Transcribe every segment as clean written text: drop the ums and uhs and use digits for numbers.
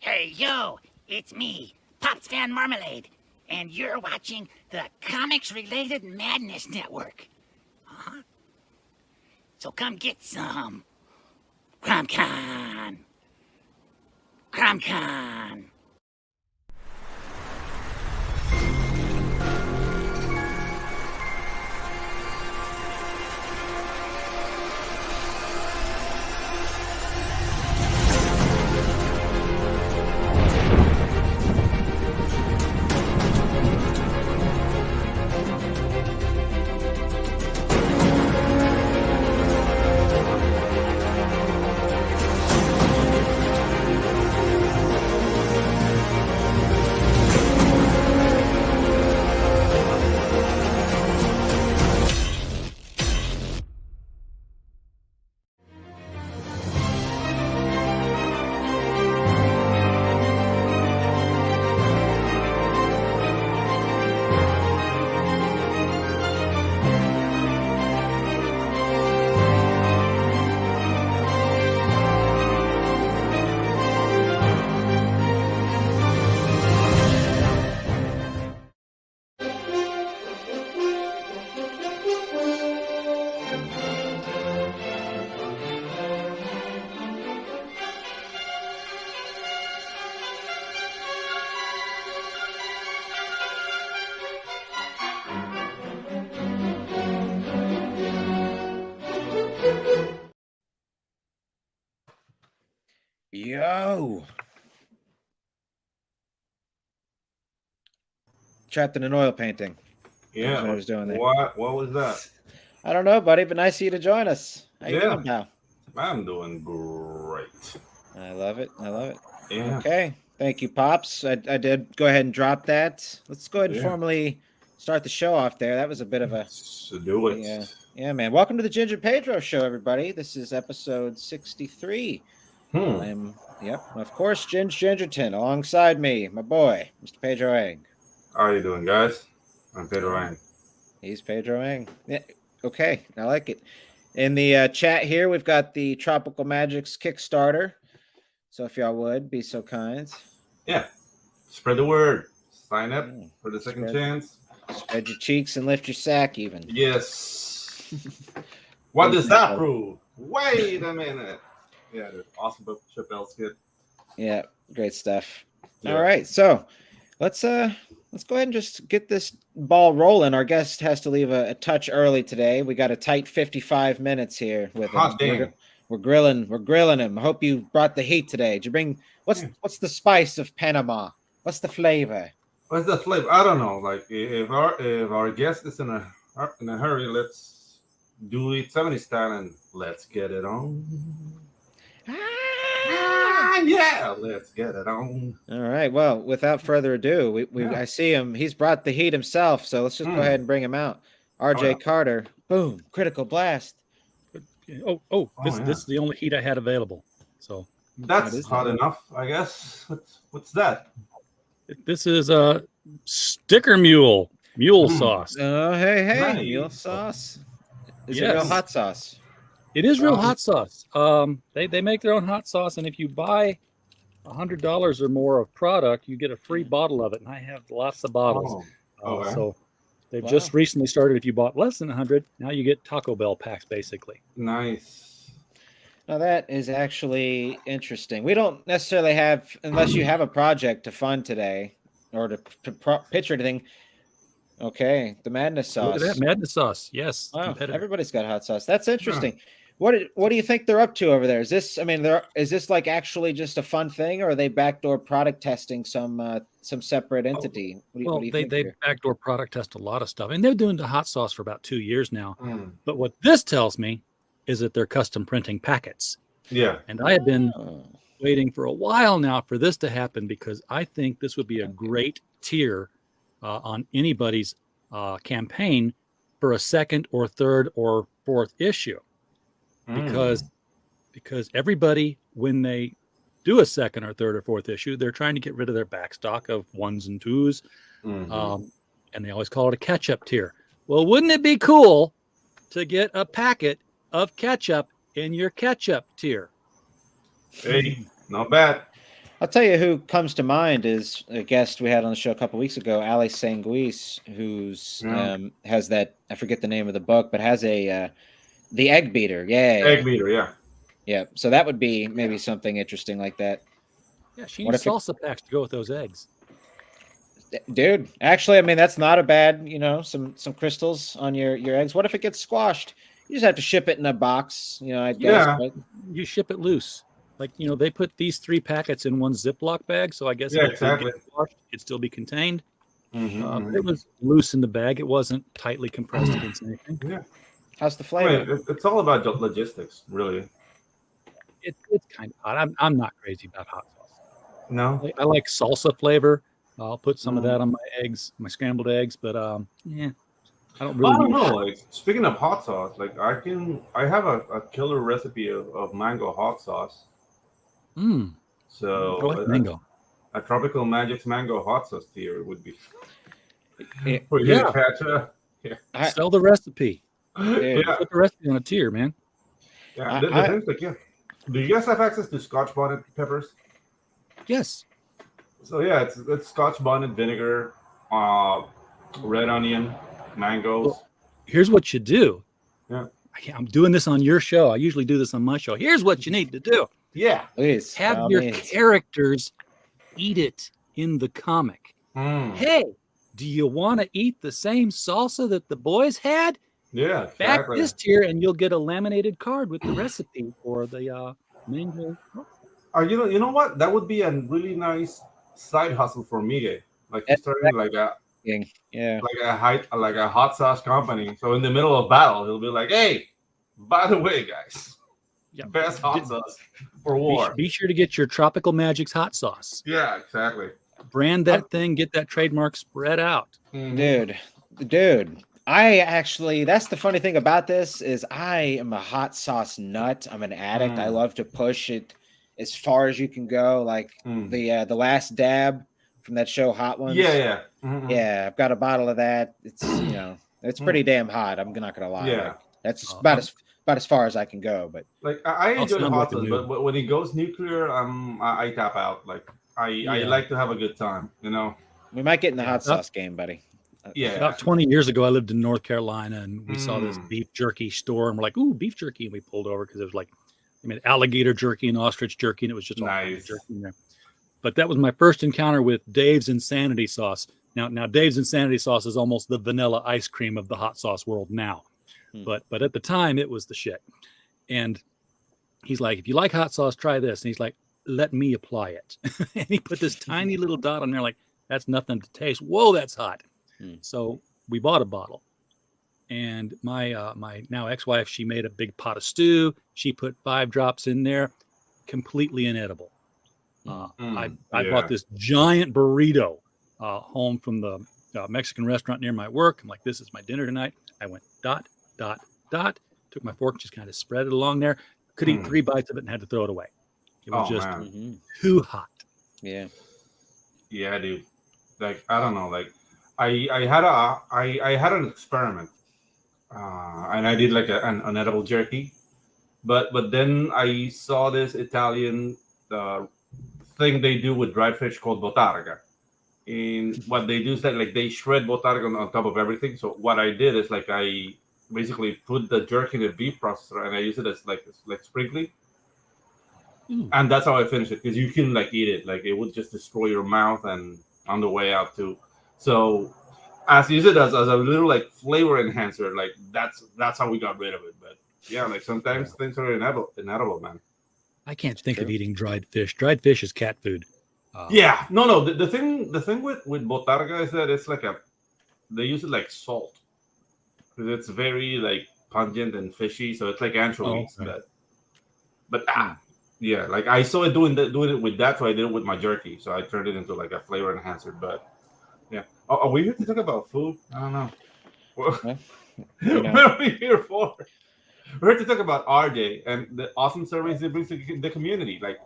Hey, yo, it's me, Pops Van Marmalade, and you're watching the Comics-Related Madness Network. Uh-huh. So come get some. CromCon. CromCon. Yo. Trapped in an oil painting. Yeah. That's what I was doing there. What was that? I don't know, buddy, but nice of you to join us. How you doing, pal? I'm doing great. I love it. I love it. Yeah. Okay. Thank you, Pops. I did go ahead and drop that. Let's go ahead and formally start the show off there. That was a bit of a... So do it. Yeah, man. Welcome to the Ginge and Pedro show, everybody. This is episode 63. I'm, of course, Ginge Gingerton. Alongside me, my boy, Mr. Pedro Egg. How are you doing, guys? I'm Pedro Egg. He's Pedro Egg. Yeah, okay, I like it. In the chat here, we've got the Tropical Magics Kickstarter. So if y'all would be so kind. Yeah. Spread the word. Sign up for the second chance. Spread your cheeks and lift your sack even. Yes. What does that prove? Wait a minute. Yeah, the awesome Chappelle skit. Yeah, great stuff. Yeah. All right, so let's go ahead and just get this ball rolling. Our guest has to leave a touch early today. We got a tight 55 minutes here with him. We're grilling him. I hope you brought the heat today. Did you bring what's the spice of Panama? What's the flavor? What's the flavor? I don't know. Like if our guest is in a hurry, let's do it 70s style and let's get it on. Yeah, let's get it on. All right. Well, without further ado, I see him. He's brought the heat himself. So let's just go ahead and bring him out. RJ Carter. Boom. Critical blast. This is the only heat I had available. So that's hot enough, I guess. What's that? This is a sticker mule sauce. Oh, hey, Nice. mule sauce. Is it real hot sauce? It is real hot sauce. They make their own hot sauce, and if you buy $100 or more of product, you get a free bottle of it. And I have lots of bottles. So they've just recently started. If you bought less than 100, now you get Taco Bell packs, basically. Nice. Now that is actually interesting. We don't necessarily have, unless you have a project to fund today or to pitch or anything. Okay, the madness sauce. Look at that madness sauce. Yes. Wow, everybody's got hot sauce. That's interesting. What do you think they're up to over there? Is this like actually just a fun thing, or are they backdoor product testing some separate entity? What do you think they backdoor product test a lot of stuff, and they're doing the hot sauce for about 2 years now. But what this tells me is that they're custom printing packets. Yeah. And I have been waiting for a while now for this to happen, because I think this would be a great tier on anybody's campaign for a second or third or fourth issue. Because everybody, when they do a second or third or fourth issue, they're trying to get rid of their back stock of 1s and 2s. And they always call it a catch-up tier. Well, wouldn't it be cool to get a packet of ketchup in your ketchup tier? Hey, not bad. I'll tell you who comes to mind is a guest we had on the show a couple weeks ago, Ali Sanguis, who's has that, I forget the name of the book, but has a the egg beater. Egg beater, yeah. Yeah. So that would be maybe something interesting like that. Yeah, she needs salsa packs to go with those eggs. Dude, actually, I mean, that's not a bad, some crystals on your eggs. What if it gets squashed? You just have to ship it in a box, I guess. Yeah. But you ship it loose. Like, they put these 3 packets in one Ziploc bag, so I guess Yeah, if exactly. it squashed, it'd still be contained. Mm-hmm. It was loose in the bag. It wasn't tightly compressed against anything. Yeah. How's the flavor? I mean, it's all about logistics, really. It's kind of hot. I'm not crazy about hot sauce. No? I like salsa flavor. I'll put some of that on my eggs, my scrambled eggs, but yeah, I don't really. I don't know. Like, speaking of hot sauce, like I have a killer recipe of mango hot sauce. So I like mango. A tropical Magicks mango hot sauce tier would be. Yeah. Sell the recipe. Yeah. Put the recipe on a tier, man. Yeah. The thing's like, yeah. Do you guys have access to Scotch bonnet peppers? Yes. So yeah, it's Scotch bonnet vinegar, red onion, mangoes. Well, here's what you do. Yeah. I'm doing this on your show. I usually do this on my show. Here's what you need to do. Yeah. Please. Have your characters eat it in the comic. Hey, do you want to eat the same salsa that the boys had? Yeah. Back Exactly. this tier and you'll get a laminated card with the recipe for the mango. You know what? That would be a really nice side hustle for Miguel. Like he's starting like a hot sauce company. So in the middle of battle, he'll be like, "Hey, by the way, guys, best hot sauce for war. Be sure to get your Tropical Magicks hot sauce. Yeah, exactly. Brand that thing, get that trademark spread out. Dude, that's the funny thing about this is I am a hot sauce nut. I'm an addict. I love to push it as far as you can go. Like the last dab from that show Hot Ones. Yeah. Yeah, I've got a bottle of that. It's it's pretty damn hot. I'm not gonna lie. Yeah. Like, that's about as far as I can go. But like I enjoy the hot sauce, but when it goes nuclear, I tap out. Like I like to have a good time, We might get in the hot sauce game, buddy. Yeah. About 20 years ago, I lived in North Carolina, and we saw this beef jerky store, and we're like, "Ooh, beef jerky!" And we pulled over because it was like, alligator jerky and ostrich jerky, and it was just all nice jerky in there. But that was my first encounter with Dave's Insanity Sauce. Now Dave's Insanity Sauce is almost the vanilla ice cream of the hot sauce world now, but at the time it was the shit. And he's like, "If you like hot sauce, try this." And he's like, "Let me apply it." And he put this tiny little dot on there, like, that's nothing to taste. Whoa, that's hot. So we bought a bottle, and my my now ex-wife, she made a big pot of stew. She put 5 drops in there, completely inedible. I bought this giant burrito home from the Mexican restaurant near my work. I'm like, this is my dinner tonight. I went dot, dot, dot, took my fork, just kind of spread it along there. Could eat 3 bites of it and had to throw it away. It was just too hot. Yeah. Yeah, dude. Like, I don't know. Like, I had an experiment, and I did like an edible jerky, but then I saw this Italian thing they do with dried fish called botarga. And what they do is that like they shred botarga on top of everything. So what I did is like I basically put the jerky in a beef processor and I use it as like sprinkly. And that's how I finished it, because you can like eat it. Like it would just destroy your mouth and on the way out too. So I use it as a little like flavor enhancer. Like that's how we got rid of it. But yeah, like sometimes things are inedible, man. I can't think of eating dried fish. Dried fish is cat food. Yeah, no. The thing with botarga is that it's like they use it like salt, because it's very like pungent and fishy. So it's like anchovies, but yeah, like I saw it doing it with that, so I did it with my jerky. So I turned it into like a flavor enhancer. But yeah, are we here to talk about food? I don't know. What are we here for? We're here to talk about RJ and the awesome service it brings to the community. Like,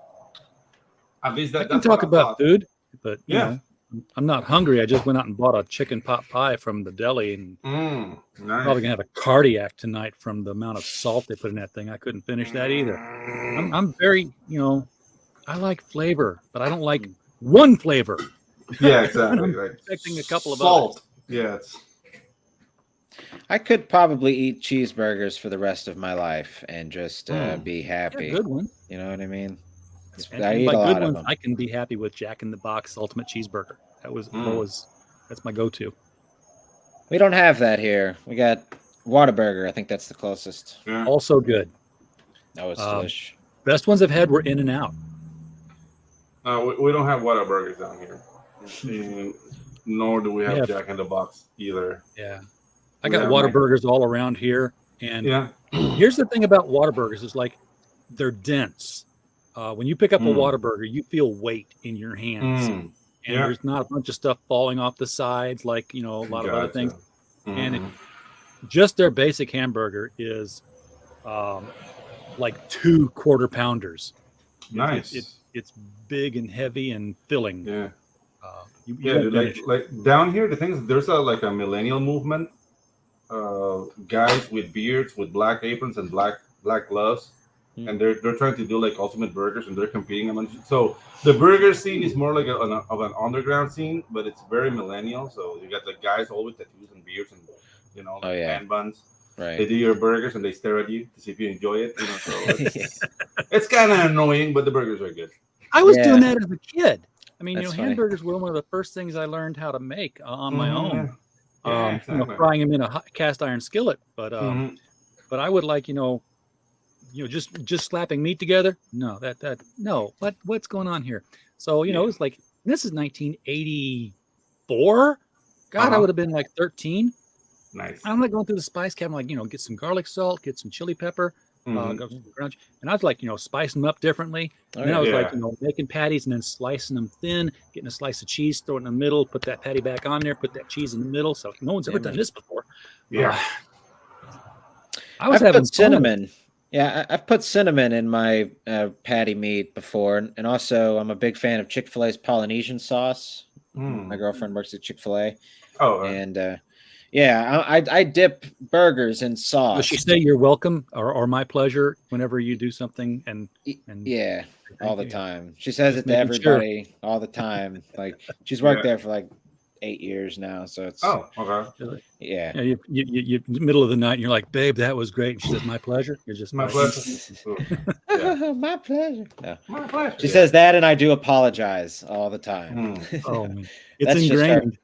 at least I can talk about food, but you know, I'm not hungry. I just went out and bought a chicken pot pie from the deli, and nice. probably gonna have a cardiac tonight from the amount of salt they put in that thing. I couldn't finish that either. I'm very, I like flavor, but I don't like one flavor. Yeah, exactly. Like Expecting a couple of salt. others. Yeah, I could probably eat cheeseburgers for the rest of my life and just be happy. Yeah, good one. You know what I mean? And, I and eat by a good lot of ones, them. I can be happy with Jack in the Box Ultimate Cheeseburger. That's my go-to. We don't have that here. We got Whataburger. I think that's the closest. yeah. Also good. That was Um, delish. Best ones I've had were In and Out. We don't have Whataburgers down here, and nor do we have Yeah. Jack in the Box either. Yeah, I We got have Whataburgers all around here. And Yeah, here's the thing about Whataburgers is like they're dense. When you pick up a Whataburger, you feel weight in your hands, and yeah. there's not a bunch of stuff falling off the sides like a lot of other things. And just their basic hamburger is like 2 quarter pounders. Nice. It's big and heavy and filling. Yeah. You Yeah, won't dude, finish it. like down here, the thing is, there's a millennial movement. Guys with beards, with black aprons and black gloves, and they're trying to do like ultimate burgers, and they're competing among. So the burger scene is more like of an underground scene, but it's very millennial. So you got the guys all with tattoos and beards and man buns. Right. They do your burgers and they stare at you to see if you enjoy it. So it's kind of annoying, but the burgers are good. I was doing that as a kid. I mean, That's funny. hamburgers were one of the first things I learned how to make on my own. Yeah, exactly. Frying them in a cast iron skillet. But but I would like just slapping meat together. No, no. What's going on here? So it was like this is 1984. God, I would have been like 13. Nice. I'm like going through the spice cabinet, like get some garlic salt, get some chili pepper, go some crunch, and I was like spicing them up differently. And then I was like making patties and then slicing them thin, getting a slice of cheese, throw it in the middle, put that patty back on there, put that cheese in the middle. So no one's ever done this before. Yeah. I was having put cinnamon. Yeah, I've put cinnamon in my patty meat before, and also I'm a big fan of Chick-fil-A's Polynesian sauce. My girlfriend works at Chick-fil-A. Oh, and I dip burgers in sauce. Does she say you're welcome or my pleasure whenever you do something? And yeah, all the time. She says it to everybody all the time. Like she's worked there for like 8 years now, so it's okay. Yeah. You middle of the night, and you're like, "Babe, that was great." And she says, "My pleasure." You're just my pleasure. My pleasure. No. My pleasure. She says that, and I do apologize all the time. Oh, it's ingrained.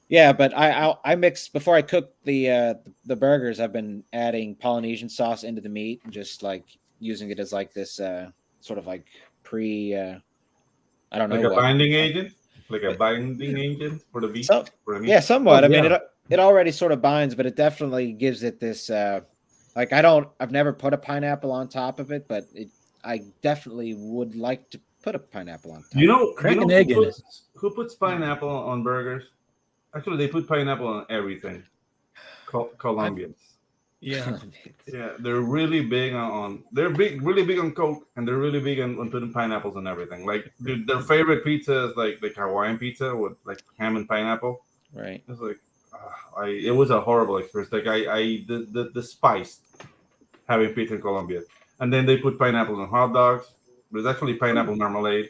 Yeah, but I mix before I cook the burgers. I've been adding Polynesian sauce into the meat, and just like using it as like this sort of like I don't know, like a binding agent. Like a binding agent for the meat? Yeah, somewhat. I mean, it already sort of binds, but it definitely gives it this. I've never put a pineapple on top of it, but I definitely would like to put a pineapple on top. Crack an egg in it. Who puts pineapple on burgers? Actually, they put pineapple on everything. Colombians. Yeah, they're really big on really big on Coke, and they're really big on putting pineapples on everything. Like their favorite pizza is like Hawaiian pizza with like ham and pineapple. Right. It's like it was a horrible experience. Like I despised having pizza in Colombia, and then they put pineapple on hot dogs. There's actually pineapple marmalade.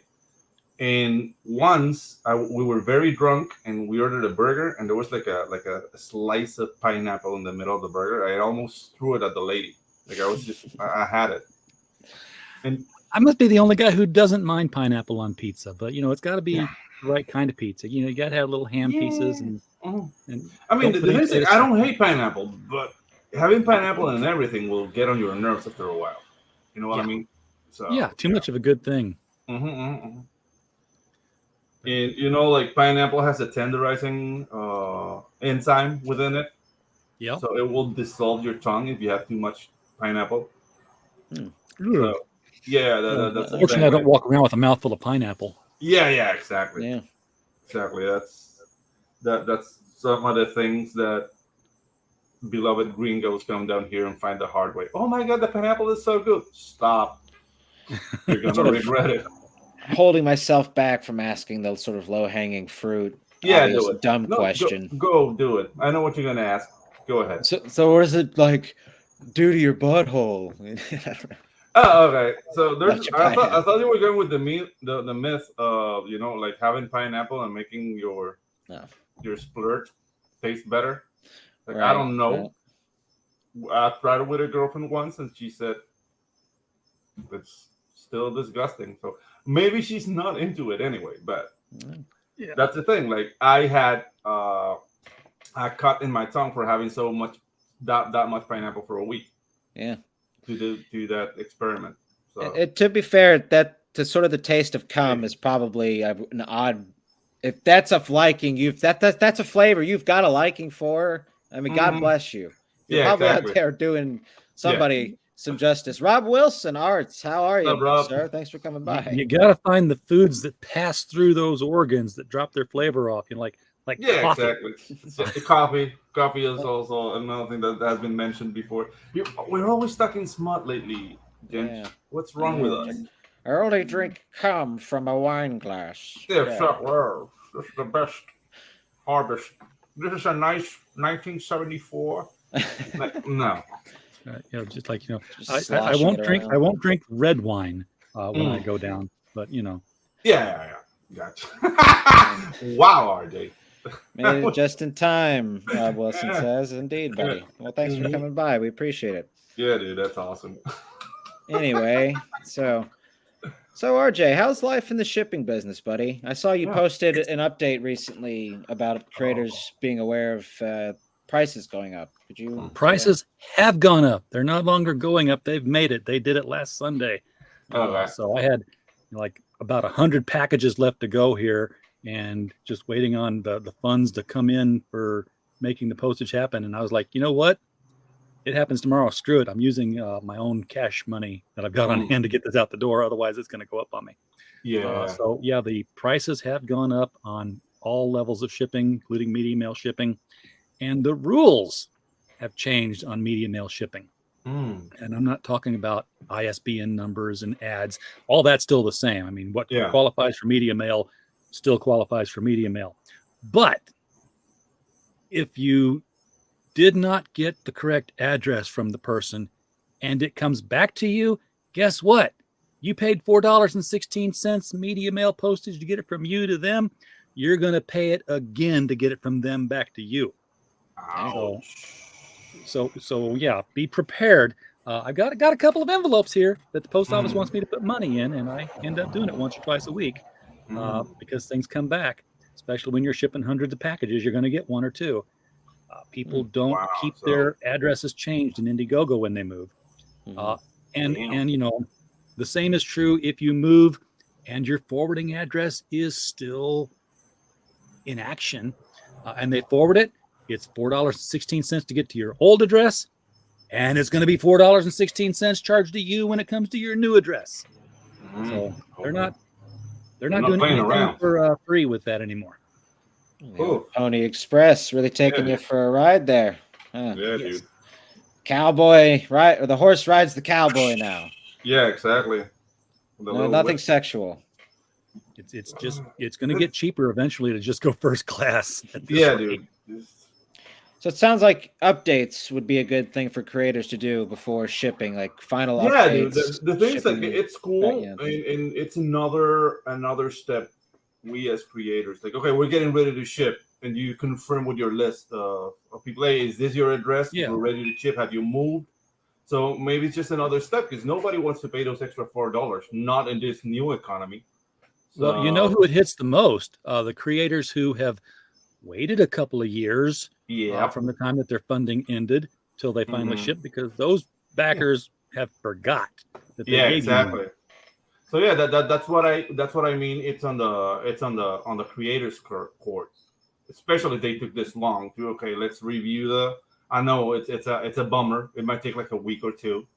And once we were very drunk and we ordered a burger, and there was like a slice of pineapple in the middle of the burger. I almost threw it at the lady. Like I had it. And I must be the only guy who doesn't mind pineapple on pizza, but it's got to be the right kind of pizza. You got to have little ham pieces and I mean, the thing is, I don't hate pineapple, but having pineapple and everything will get on your nerves after a while. You know what I mean? So too much of a good thing. And like pineapple has a tenderizing enzyme within it. Yeah. So it will dissolve your tongue if you have too much pineapple. So, that's fortunately I don't walk around with a mouthful of pineapple. Yeah, exactly. Yeah. Exactly. That's some of the things that beloved gringos come down here and find the hard way. Oh my God, the pineapple is so good. Stop. You're gonna regret it. Holding myself back from asking the sort of low-hanging fruit. Yeah, do it. Dumb question. Go do it. I know what you're gonna ask. Go ahead. So what does it like do to your butthole? Oh, okay. So there's. Bunch of I thought pineapple. you were going with the myth of like having pineapple and making No. your splurt taste better. Like I Right. don't know. Right. I tried it with a girlfriend once, and she said it's still disgusting. So maybe she's not into it anyway. But Yeah. that's the thing. Like I had a cut in my tongue for having so much that much pineapple for a week Yeah. to that experiment. So To be fair, that to sort of the taste of cum is probably an odd. If that's a liking, that's a flavor you've got a liking for. I mean, God bless you. You're yeah, probably out exactly. there doing Yeah. somebody some justice. Rob Wilson, Arts, how are you, What's up, Rob? sir? Thanks for coming by. You got to find the foods that pass through those organs that drop their flavor off. You know, like Yeah, coffee. exactly. Coffee is also another thing that has been mentioned before. We're always stuck in smut lately, Ginge. Yeah. What's wrong with us? I only drink cum from a wine glass. Yeah, fuck, wow. This is the best harvest. This is a nice 1974. No. Just like Just I sloshing won't it drink. around. I won't drink red wine when I go down. But Yeah. Gotcha. Wow, RJ. Made it just in time, Rob Wilson says. Indeed, buddy. Well, thanks for coming by. We appreciate it. Yeah, dude, that's awesome. Anyway, so RJ, how's life in the shipping business, buddy? I saw you posted an update recently about creators being aware of prices going up. Could you? prices have gone up. They're no longer going up. They've made it. They did it last Sunday. Okay. So I had like about 100 packages left to go here, and just waiting on the funds to come in for making the postage happen. And I was like, you know what? It happens tomorrow. Screw it. I'm using my own cash money that I've got on hand to get this out the door. Otherwise, it's going to go up on me. Yeah. So yeah, the prices have gone up on all levels of shipping, including media mail shipping, and the rules have changed on media mail shipping. And I'm not talking about ISBN numbers and ads. All that's still the same. I mean, what qualifies for media mail still qualifies for media mail. But if you did not get the correct address from the person and it comes back to you, guess what? You paid $4.16 media mail postage to get it from you to them. You're going to pay it again to get it from them back to you. So yeah, be prepared. I've got a couple of envelopes here that the post office wants me to put money in, and I end up doing it once or twice a week because things come back, especially when you're shipping hundreds of packages. You're going to get one or two. People don't keep their addresses changed in Indiegogo when they move. And the same is true if you move and your forwarding address is still in action and they forward it. It's $4.16 to get to your old address, and it's going to be $4.16 charged to you when it comes to your new address. So they're not doing anything for free with that anymore. Pony Express really taking you for a ride there. Yeah, dude. Cowboy, right? Or the horse rides the cowboy now. Yeah, exactly. No, nothing sexual. It's going to get cheaper eventually to just go first class. Dude. So it sounds like updates would be a good thing for creators to do before shipping, like final updates. Yeah, dude. The thing's like it's cool, and it's another step. We as creators, like, okay, we're getting ready to ship, and you confirm with your list of people. Hey, is this your address? Yeah. We're ready to ship. Have you moved? So maybe it's just another step because nobody wants to pay those extra $4, not in this new economy. So, well, you know who it hits the most? The creators who have waited a couple of years from the time that their funding ended till they finally ship, because those backers have forgot that they gave exactly. So yeah, that's what I mean. It's on the creators' court, especially if they took this long to let's review I know it's a bummer. It might take like a week or two.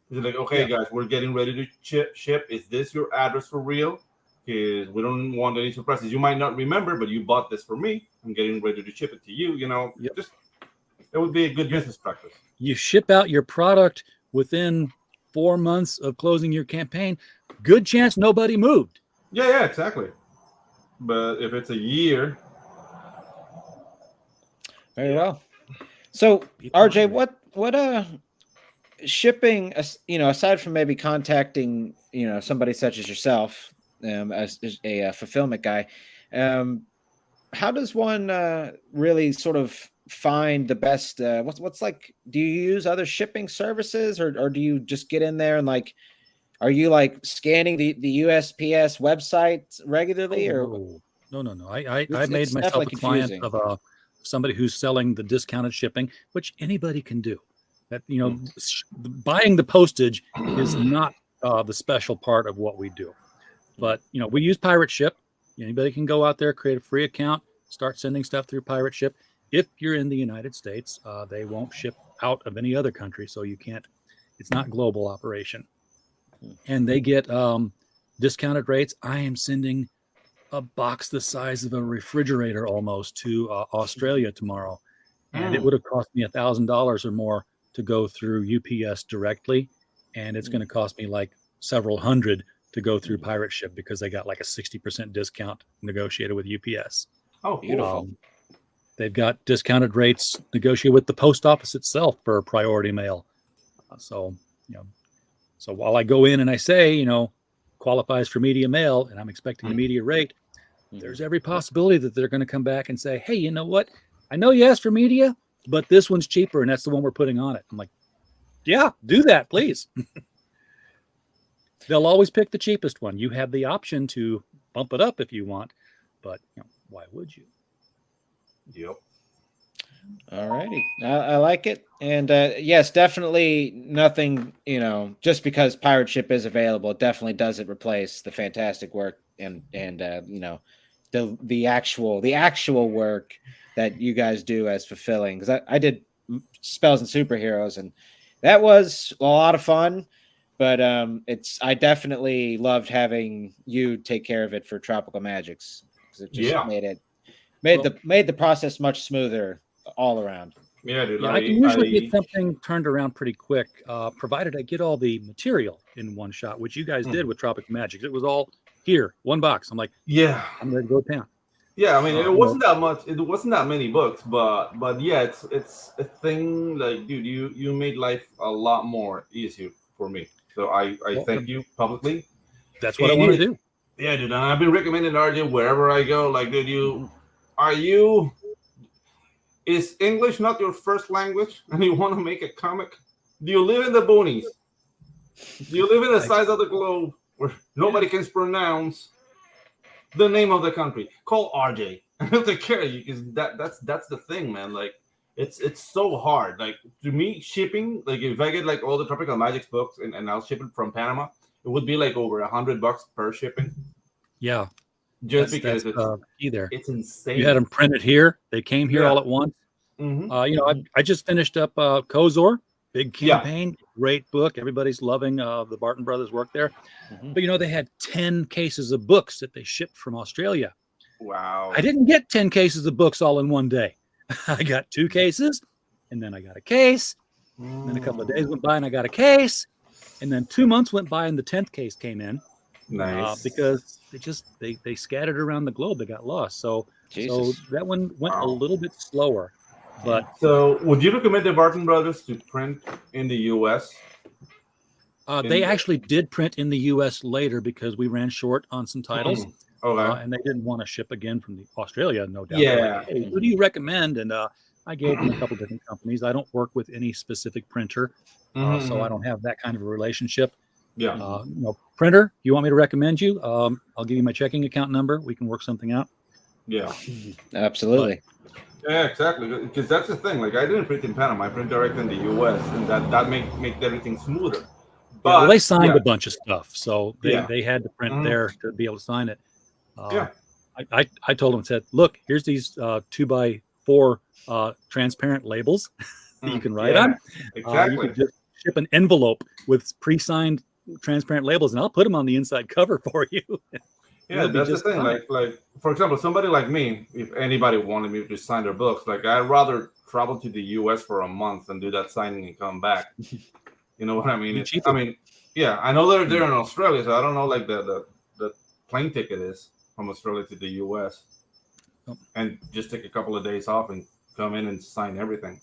It's like, guys, we're getting ready to ship. Is this your address for real? Because we don't want any surprises. You might not remember, but you bought this for me. I'm getting ready to ship it to you. Just it would be a good business practice. You ship out your product within 4 months of closing your campaign. Good chance nobody moved. Yeah, exactly. But if it's a year, very well. So RJ, what shipping, aside from maybe contacting, somebody such as yourself, as a fulfillment guy, how does one really sort of find the best? What's like? Do you use other shipping services, or do you just get in there and like? Are you like scanning the USPS website regularly, or No. I it's made myself definitely a client confusing. of somebody who's selling the discounted shipping, which anybody can do. That buying the postage is not the special part of what we do. But we use Pirate Ship. Anybody can go out there, create a free account, start sending stuff through Pirate Ship. If you're in the United States, they won't ship out of any other country, so you can't. It's not global operation, and they get discounted rates. I am sending a box the size of a refrigerator almost to Australia tomorrow, and it would have cost me $1,000 or more to go through UPS directly, and it's going to cost me like several hundred to go through Pirate Ship because they got like a 60% discount negotiated with UPS. Oh, beautiful. They've got discounted rates negotiated with the post office itself for priority mail. So while I go in and I say, qualifies for media mail and I'm expecting the media rate, there's every possibility that they're going to come back and say, hey, you know what? I know you asked for media, but this one's cheaper and that's the one we're putting on it. I'm like, yeah, do that, please. They'll always pick the cheapest one. You have the option to bump it up if you want, but why would you? Yep. All righty. I like it. And yes, definitely nothing, just because Pirate Ship is available, it definitely doesn't replace the fantastic work and the actual work that you guys do as fulfilling. Because I did Spells and Superheroes, and that was a lot of fun. But I definitely loved having you take care of it for Tropical Magics, because it just made the process much smoother all around. Yeah, dude. I can usually get something turned around pretty quick, provided I get all the material in one shot, which you guys did with Tropical Magics. It was all here, one box. I'm like, yeah, I'm ready to go to town. Yeah, I mean, it wasn't that much. It wasn't that many books, but yeah, it's a thing. Like, dude, you made life a lot more easier for me. So I thank you publicly. That's what I want to do. Yeah, dude. And I've been recommending RJ wherever I go. Like, dude, is English not your first language and you want to make a comic? Do you live in the boonies? Do you live in the sides of the globe where nobody can pronounce the name of the country? Call RJ and he'll take care of you, because that's the thing, man. Like, it's so hard. Like, to me, shipping, like if I get like all the Tropical Magics books and I'll ship it from Panama, it would be like over $100 per shipping. Yeah. Just because it's insane. You had them printed here. They came here all at once. I just finished up Kozor, big campaign, great book. Everybody's loving the Barton Brothers work there. But they had 10 cases of books that they shipped from Australia. Wow. I didn't get 10 cases of books all in one day. I got 2 cases, and then I got a case. And then a couple of days went by and I got a case. And then 2 months went by and the 10th case came in. Nice. Because they scattered around the globe. They got lost. So that one went a little bit slower. But so would you recommend the Barton Brothers to print in the US? They actually did print in the US later because we ran short on some titles. And they didn't want to ship again from Australia, no doubt. Yeah. Like, hey, who do you recommend? And I gave them a couple different companies. I don't work with any specific printer, so I don't have that kind of a relationship. Yeah. Printer, you want me to recommend you? I'll give you my checking account number. We can work something out. Yeah. Absolutely. Yeah, exactly. Because that's the thing. Like, I didn't print in Panama. I print direct in the US, and that make everything smoother. But they signed a bunch of stuff, so they had to print there to be able to sign it. I told them, said, look, here's these 2x4 transparent labels that you can write on. Exactly. You can just ship an envelope with pre-signed transparent labels, and I'll put them on the inside cover for you. Yeah, that's the thing. Fine. Like for example, somebody like me, if anybody wanted me to sign their books, like I'd rather travel to the US for a month and do that signing and come back. You know what I mean? I know they're in Australia, so I don't know like the plane ticket is from Australia to the US, and just take a couple of days off and come in and sign everything.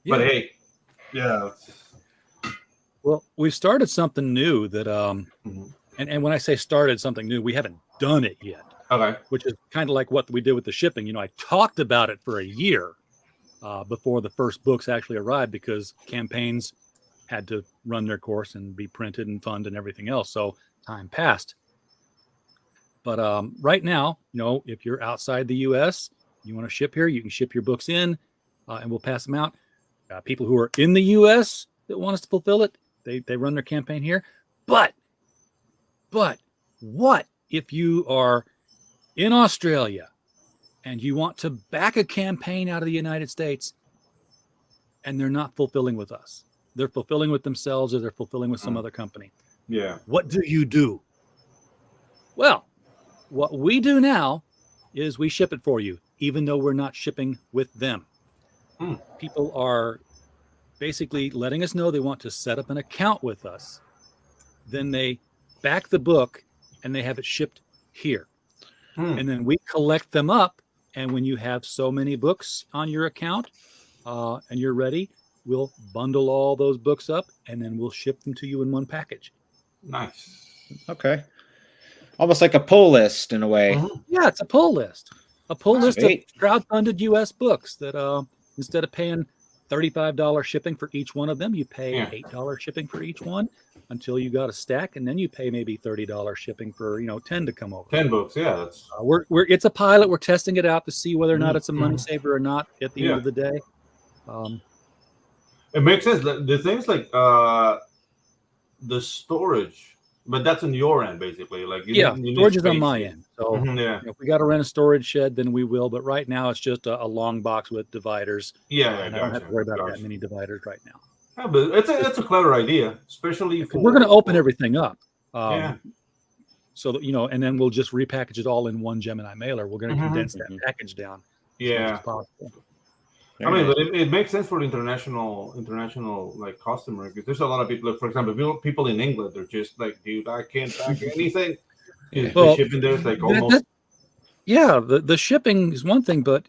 But hey, Well, we've started something new that Mhm. and when I say started something new, we haven't done it yet. Okay. Which is kind of like what we did with the shipping. You know, I talked about it for a year before the first books actually arrived because campaigns had to run their course and be printed and funded and everything else. So time passed. But right now, you know, if you're outside the U.S., you want to ship here, you can ship your books in and we'll pass them out. People who are in the U.S. that want us to fulfill it, they run their campaign here. But what if you are in Australia and you want to back a campaign out of the United States and they're not fulfilling with us? They're fulfilling with themselves or they're fulfilling with some other company. Yeah. What do you do? Well, what we do now is we ship it for you, even though we're not shipping with them. People are basically letting us know they want to set up an account with us. Then they back the book and they have it shipped here. And then we collect them up. And when you have so many books on your account and you're ready, we'll bundle all those books up and then we'll ship them to you in one package. Nice. Okay. Almost like a pull list in a way. Yeah, it's a pull list. A pull list of Sweet. crowdfunded U.S. books that instead of paying $35 shipping for each one of them, you pay $8 shipping for each one until you got a stack, and then you pay maybe $30 shipping for 10 to come over. 10 books, yeah. That's it's a pilot. We're testing it out to see whether or not it's a money saver or not at the end of the day. It makes sense. The things like the storage, but that's on your end basically. Like storage is on my end. So if we got to rent a storage shed, then we will. But right now, it's just a long box with dividers. And I don't have to worry about that many dividers right now. Yeah, but it's a clever idea, especially for we're going to open everything up. So that and then we'll just repackage it all in one Gemini mailer. We're going to condense that package down as much as possible. I mean, but it makes sense for the international like customer, because there's a lot of people. For example, people in England, they're just like, dude, I can't pack anything. The shipping there is like almost. The shipping is one thing, but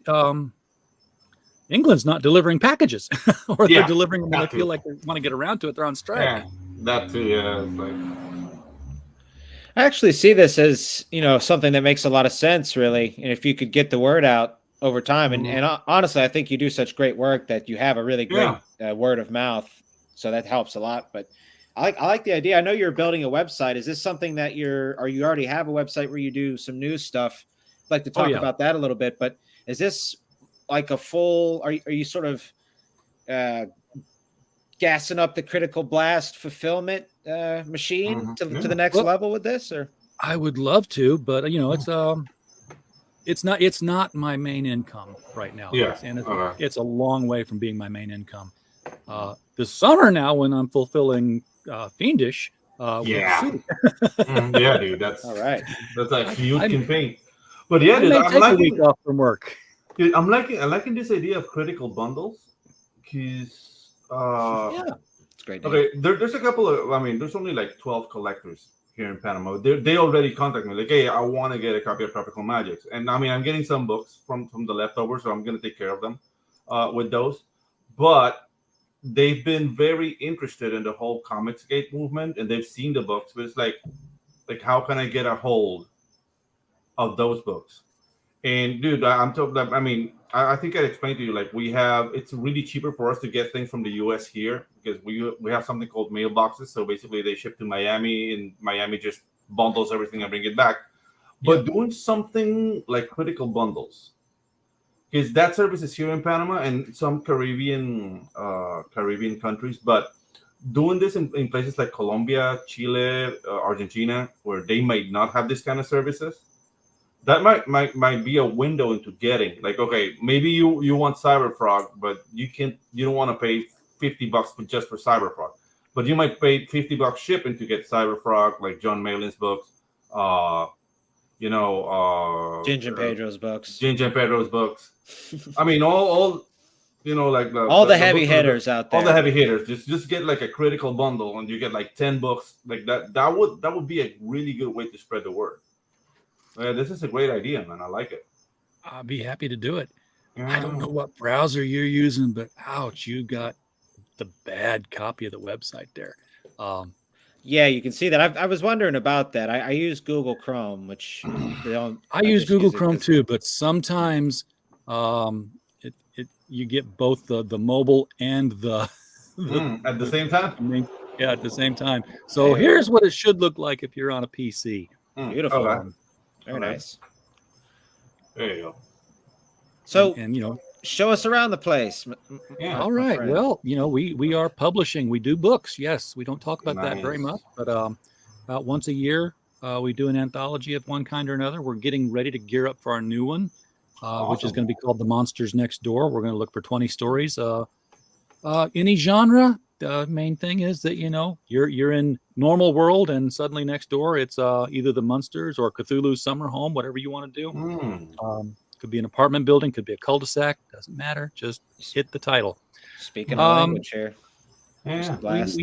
England's not delivering packages, or they're delivering them when they feel like they want to get around to it. They're on strike. Yeah, that too. Yeah, it's like. I actually see this as something that makes a lot of sense, really. And if you could get the word out over time, and honestly, I think you do such great work that you have a really great word of mouth, so that helps a lot. But I like the idea. I know you're building a website. Is this something that you already have a website where you do some news stuff? I'd like to talk about that a little bit. But is this like a full? Are you sort of gassing up the Critical Blast fulfillment machine to the next level with this? Or I would love to, but it's not my main income right now. It's a long way from being my main income. This summer now, when I'm fulfilling Fiendish, dude, that's all right. That's a huge campaign. But yeah, dude, I'm liking a week off from work. Dude, I'm liking this idea of critical bundles, because it's great. Okay, there's a couple of. I mean, there's only like 12 collectors here in Panama. They already contact me like, hey, I want to get a copy of Tropical Magics, and I mean, I'm getting some books from the leftovers, so I'm gonna take care of them with those. But they've been very interested in the whole Comicsgate movement, and they've seen the books. But it's like how can I get a hold of those books? And dude, I'm talking. I mean, I think I explained to you, like, it's really cheaper for us to get things from the U.S. here, because we have something called mailboxes. So basically, they ship to Miami, and Miami just bundles everything and bring it back. But doing something like critical bundles, because that service is here in Panama and some Caribbean countries, but doing this in places like Colombia, Chile, Argentina, where they might not have this kind of services. That might be a window into getting, like, okay, maybe you want Cyberfrog, but you don't want to pay $50 just for Cyberfrog, but you might pay $50 shipping to get Cyberfrog, like John Malin's books, Ginge and Pedro's books. I mean, all like all the heavy hitters out there. All the heavy hitters. Just get like a critical bundle, and you get like 10 books like that. That would be a really good way to spread the word. This is a great idea, man. I like it. I'll be happy to do it. I don't know what browser you're using, but ouch, you got the bad copy of the website there. Yeah, you can see that. I was wondering about that. I use Google Chrome, which they don't. I use just Google it Chrome 'cause- too, but sometimes you get both the mobile and the At the same time. I mean, yeah, at the same time. So Hey. here's what it should look like if you're on a PC. Beautiful. Okay. Very Okay. nice. There you go. So, And show us around the place. Yeah. all my right. friend. Well, we are publishing. We do books. Yes, we don't talk about that very Nice. much, but about once a year we do an anthology of one kind or another. We're getting ready to gear up for our new one, which is Awesome. going to be called The Monsters Next Door. We're going to look for 20 stories. Any genre. The main thing is that you're in normal world, and suddenly next door it's either the Munsters or Cthulhu's summer home, whatever you want to do. Could be an apartment building, could be a cul-de-sac, doesn't matter. Just hit the title. Speaking of language here, Yeah. blast.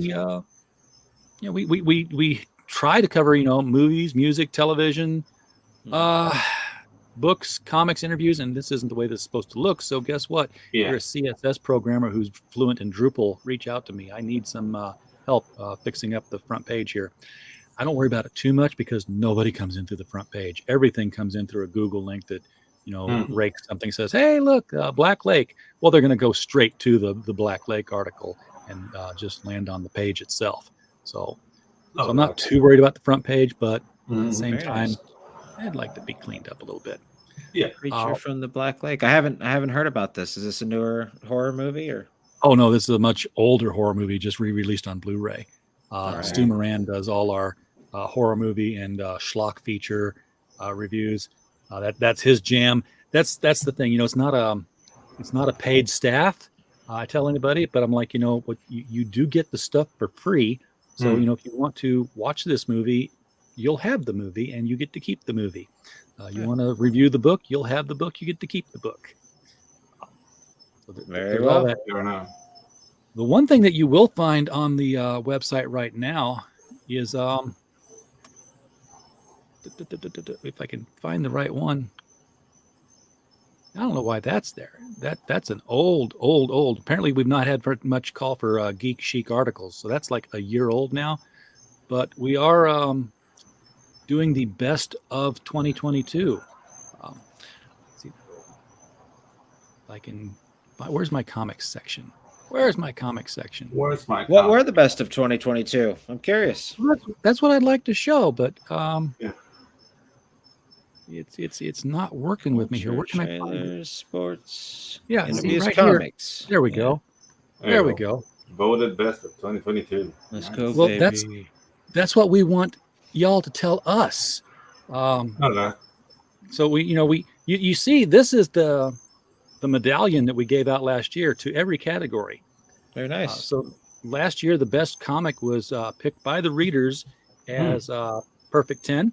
We try to cover movies, music, television, books, comics, interviews, and this isn't the way this is supposed to look. So guess what? Yeah. You're a CSS programmer who's fluent in Drupal. Reach out to me. I need some help fixing up the front page here. I don't worry about it too much because nobody comes in through the front page. Everything comes in through a Google link that rakes something, says, hey, look, Black Lake. Well, they're going to go straight to the Black Lake article and just land on the page itself. So I'm not too worried about the front page, but at the same Very time, nice. I'd like to be cleaned up a little bit. Yeah. Creature from the Black Lake. I haven't heard about this. Is this a newer horror movie or? Oh no, this is a much older horror movie, just re-released on Blu-ray. right. Stu Moran does all our horror movie and schlock feature reviews. That's his jam. That's the thing. It's not a paid staff. I tell anybody, but I'm like, what you do get the stuff for free. So if you want to watch this movie, you'll have the movie and you get to keep the movie. You want to review the book, you'll have the book, you get to keep the book. So Very well. The one thing that you will find on the website right now is if I can find the right one. I don't know why that's there. That's an old. Apparently, we've not had very much call for Geek Chic articles, so that's like a year old now. But we are doing the best of 2022. Let's see if I can. Where's my comics section? Where's my comics section? Where's my? What were the best of 2022? I'm curious. That's what I'd like to show, but Yeah. it's not working with me here. Where can I find it? Trailers, sports, Yeah, see, interviews, right here. comics. There we Yeah. go. There we go. Voted best of 2022. Let's go, Well, baby. that's what we want y'all to tell us. Okay. So you see, this is the medallion that we gave out last year to every category. Very nice. So last year, the best comic was picked by the readers as Perfect 10.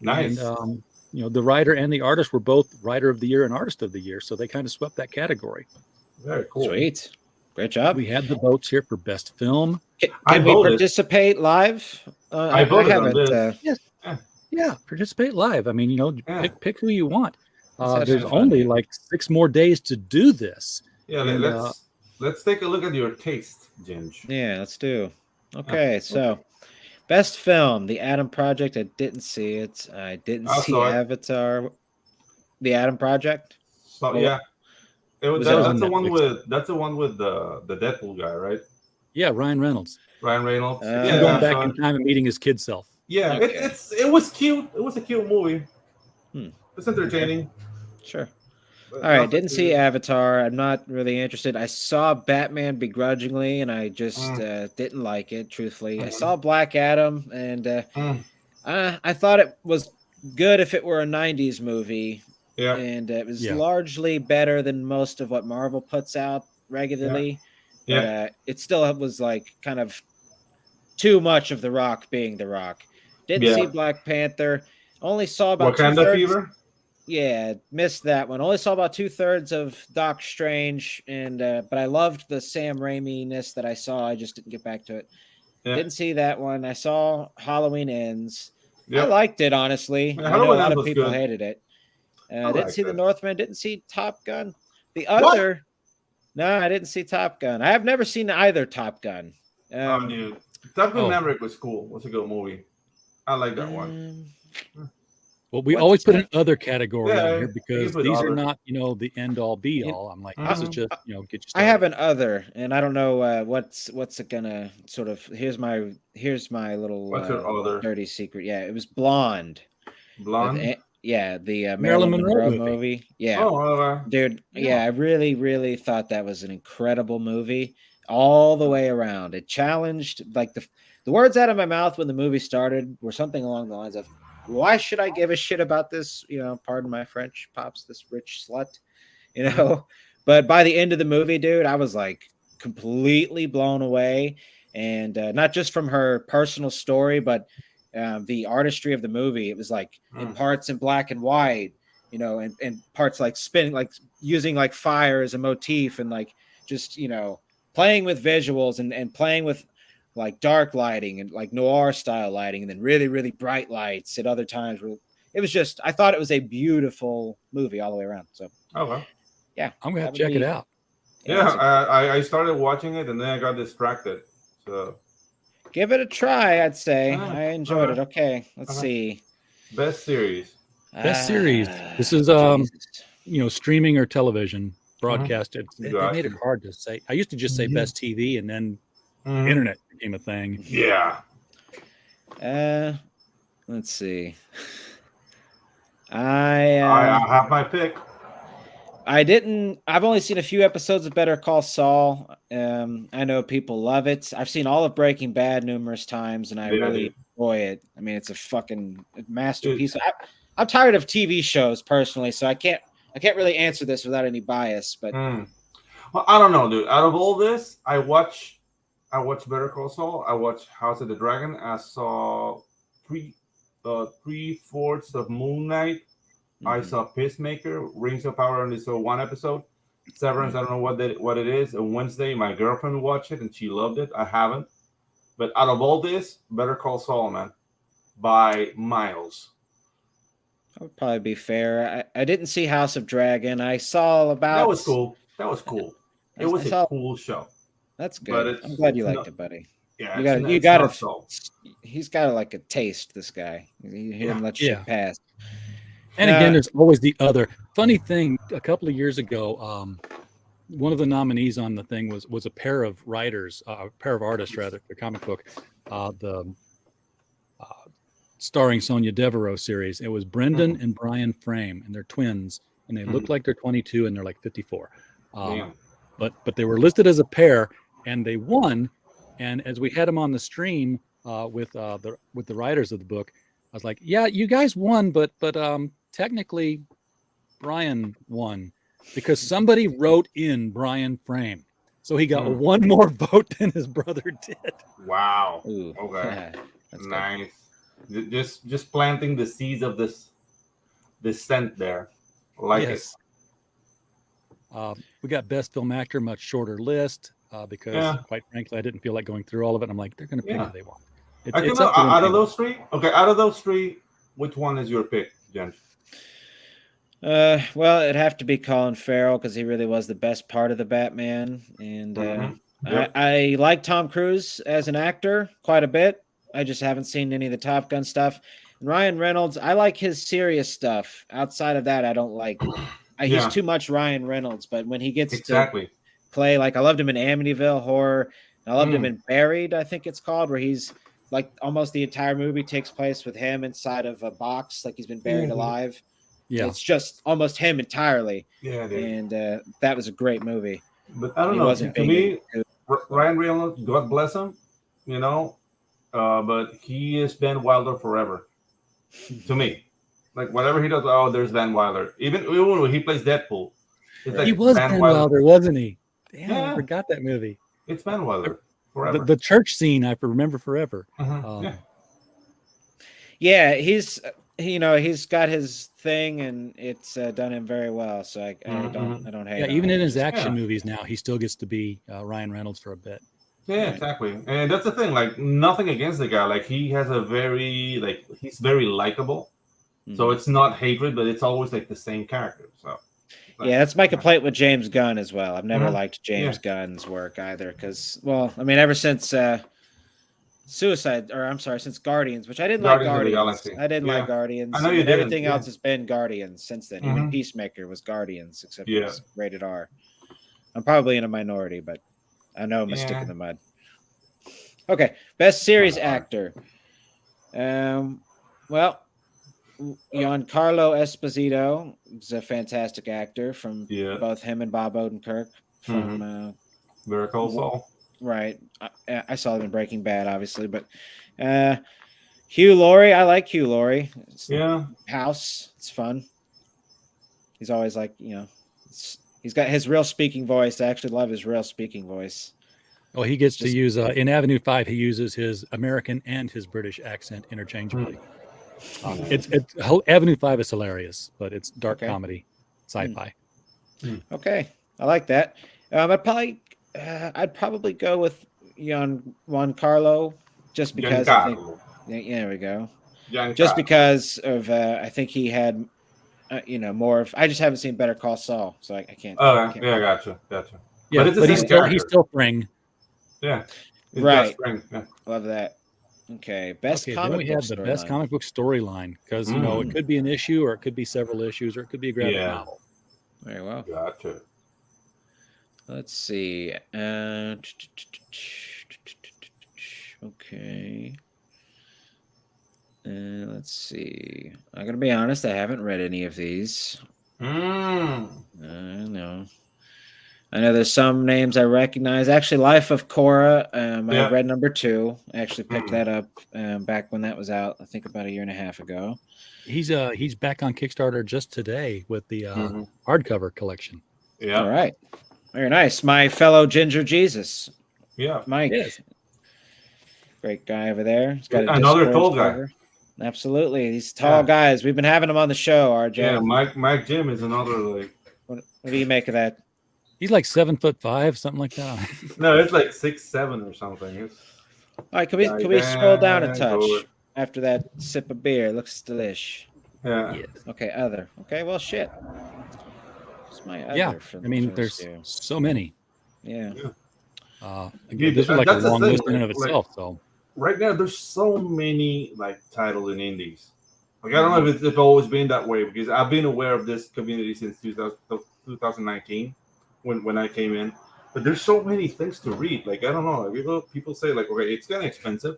Nice. And, the writer and the artist were both writer of the year and artist of the year. So they kind of swept that category. Very cool. Sweet. Great job. We had the votes here for best film. Can we participate live? I voted on haven't. this. Yeah, participate live. I mean, Yeah. pick who you want. Let's have There's some fun. only like 6 more days to do this. Yeah. And, Let's take a look at your taste, Ginge. Yeah, let's do. Okay, so best film, The Adam Project. I didn't see it. I didn't I see saw it. Avatar. The Adam Project. So Well, yeah, was that that's on the one Netflix? with the Deadpool guy, right? Yeah, Ryan Reynolds. Ryan Reynolds. Yeah, Going back so- in time and meeting his kid self. Yeah, Okay. it was cute. It was a cute movie. Hmm. It's entertaining. Sure. But All right, nothing didn't see too- Avatar. I'm not really interested. I saw Batman begrudgingly, and I just didn't like it. Truthfully, I saw Black Adam, and I thought it was good if it were a '90s movie, Yeah. and it was Yeah. largely better than most of what Marvel puts out regularly. Yeah. But, it still was like kind of too much of The Rock being The Rock. Didn't Yeah. see Black Panther. Only saw about Wakanda 2/3. Fever. Yeah, missed that one. Only saw about 2/3 of Doc Strange, and but I loved the Sam Raimi-ness that I saw. I just didn't get back to it. Yeah. Didn't see that one. I saw Halloween Ends. I Yeah. liked it, honestly. Yeah, I know a Halloween lot Ends of was people good. hated it. Didn't liked see The it. Northman. Didn't see Top Gun. The other, no, I didn't see Top Gun. I have never seen either Top Gun. Dude. Top Gun Maverick was cool. Was a good movie. I like that one. Well, we always put an other category on here because these other. are not, the end all be all. I'm like, this is just, get you started. I have an other, and I don't know what's it gonna sort of. Here's my little What's your other dirty secret. Yeah, it was Blonde. Blonde. The Marilyn Monroe movie. Yeah, dude. Yeah, I really, really thought that was an incredible movie all the way around. It challenged, like, the words out of my mouth when the movie started were something along the lines of, why should I give a shit about this? Pardon my French, Pops, this rich slut, But by the end of the movie, dude, I was like completely blown away. And not just from her personal story, but the artistry of the movie. It was like in parts in black and white, and parts like spinning, like using like fire as a motif, and like just, playing with visuals and playing with like dark lighting and like noir style lighting, and then really, really bright lights at other times. It was just, I thought it was a beautiful movie all the way around. So, yeah, I'm gonna have to check it out. Yeah, I started watching it and then I got distracted. So, give it a try, I'd say. I enjoyed it. Okay, let's see. Best series. Best series. This is streaming or television broadcasted. They made it hard to say. I used to just say best TV, and then internet became a thing. Yeah. Let's see. I have my pick. I've only seen a few episodes of Better Call Saul. I know people love it. I've seen all of Breaking Bad numerous times, and I really enjoy it. I mean, it's a fucking masterpiece. I'm tired of TV shows personally, so I can't really answer this without any bias. But well, I don't know, dude. Out of all this, I watched Better Call Saul. I watched House of the Dragon. I saw 3/4 of Moon Knight. I saw Peacemaker, Rings of Power, only saw one episode. Severance, I don't know what it is. On Wednesday, my girlfriend watched it and she loved it. I haven't. But out of all this, Better Call Saul, man, by miles. That would probably be fair. I didn't see House of Dragon. I saw about. That was cool. It was a cool show. That's good. I'm glad you liked it, buddy. Yeah, you got to. He's got like a taste. This guy. He didn't let shit pass. And again, there's always the other funny thing. A couple of years ago, one of the nominees on the thing was a pair of writers, a pair of artists rather, the comic book, starring Sonia Devereaux series. It was Brendan and Brian Frame, and they're twins, and they look like they're 22 and they're like 54. But they were listed as a pair, and they won. And as we had them on the stream with the writers of the book, I was like, "Yeah, you guys won, but technically, Brian won because somebody wrote in Brian Frame, so he got one more vote than his brother did." Wow. Ooh. Okay. Nice. Just planting the seeds of this scent there. Like it. We got best film actor, much shorter list because, quite frankly, I didn't feel like going through all of it. I'm like, they're going to pick who they want. Out of those three, which one is your pick, Jen? Well, it'd have to be Colin Farrell because he really was the best part of the Batman, and I like Tom Cruise as an actor quite a bit. I just haven't seen any of the Top Gun stuff. And Ryan Reynolds, I like his serious stuff. Outside of that, I don't like. He's too much Ryan Reynolds, but when he gets to play, like, I loved him in Amityville Horror. I loved him in Buried, I think it's called, where he's like almost the entire movie takes place with him inside of a box, like he's been buried alive. Yeah, it's just almost him entirely. Yeah, and that was a great movie. But I don't know. To me, Ryan Reynolds, God bless him, but he is Van Wilder forever. To me, like whatever he does, there's Van Wilder. Even when he plays Deadpool, it's like he was Van Wilder, wasn't he? Damn, I forgot that movie. It's Van Wilder. Forever. The church scene I remember forever. He's got his thing and it's done him very well. So I don't hate. Yeah, even in his action movies now, he still gets to be Ryan Reynolds for a bit. Yeah, exactly. And that's the thing. Like nothing against the guy. Like he has he's very likable. So it's not hatred, but it's always like the same character. So. That's my complaint with James Gunn as well. I've never liked James Gunn's work either because, ever since Suicide, or I'm sorry, since Guardians, which I didn't like Guardians of the Guardians. Galaxy. I didn't Yeah. like Guardians. I know you and didn't, everything yeah. else has been Guardians since then. Even Mhm. Peacemaker was Guardians, except it Yeah. was rated R. I'm probably in a minority, but I know I'm a stick Yeah. in the mud. Okay, best series Not hard. actor. Well, Giancarlo Esposito is a fantastic actor from Yeah. both him and Bob Odenkirk from Better Call Saul. right. I saw them in Breaking Bad, obviously, but Hugh Laurie, I like Hugh Laurie. Yeah. House, it's fun. He's always like, he's got his real speaking voice. I actually love his real speaking voice. Oh, he gets to use in Avenue 5. He uses his American and his British accent interchangeably. It's Avenue 5 is hilarious, but it's dark comedy, sci-fi. Okay, I like that. I'd probably go with Juan Carlo, just because I think. Yeah, there we go. Just because of I think he had, more of. I just haven't seen Better Call Saul, so I can't. Oh, yeah, gotcha. Yeah, but he's still Spring. Yeah, right. Spring. Yeah. Love that. Okay, best comic book we have the best comic book storyline, because it could be an issue, or it could be several issues, or it could be a graphic novel. Very well. Gotcha. Let's see. Okay. Let's see. I'm gonna be honest. I haven't read any of these. No. I know there's some names I recognize. Actually, Life of Korra. I read number 2. I actually picked that up back when that was out. I think about a year and a half ago. He's back on Kickstarter just today with the hardcover collection. Yeah. All right. Very nice. My fellow Ginger Jesus. Yeah. Mike. Yes. Great guy over there. He's got another tall guy. Absolutely. These tall guys. We've been having them on the show, RJ. Yeah, Mike Jim is another like. What do you make of that? He's like 7'5", something like that. No, it's like 6'7" or something. All right, can we scroll down a touch after that sip of beer? Looks delish. Yeah. Yes. Okay, other. Okay, well, shit. What's my other? Yeah, I mean, there's so many. Yeah. Again, this was like a long list in and of itself. So right now, there's so many like titles in indies. Like I don't know if it's always been that way, because I've been aware of this community since 2019 when I came in. But there's so many things to read. Like I don't know. Like, people say like, okay, it's kind of expensive,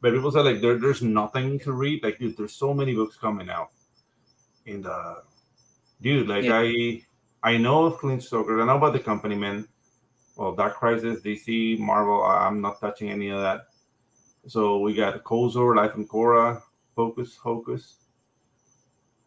but people say like there's nothing to read. Like dude, there's so many books coming out. And dude, like I know of Clint Stoker. I know about the Company Men. Well, Dark Crisis, DC, Marvel. I'm not touching any of that. So we got Kozor, Life and Korra, Focus Hocus.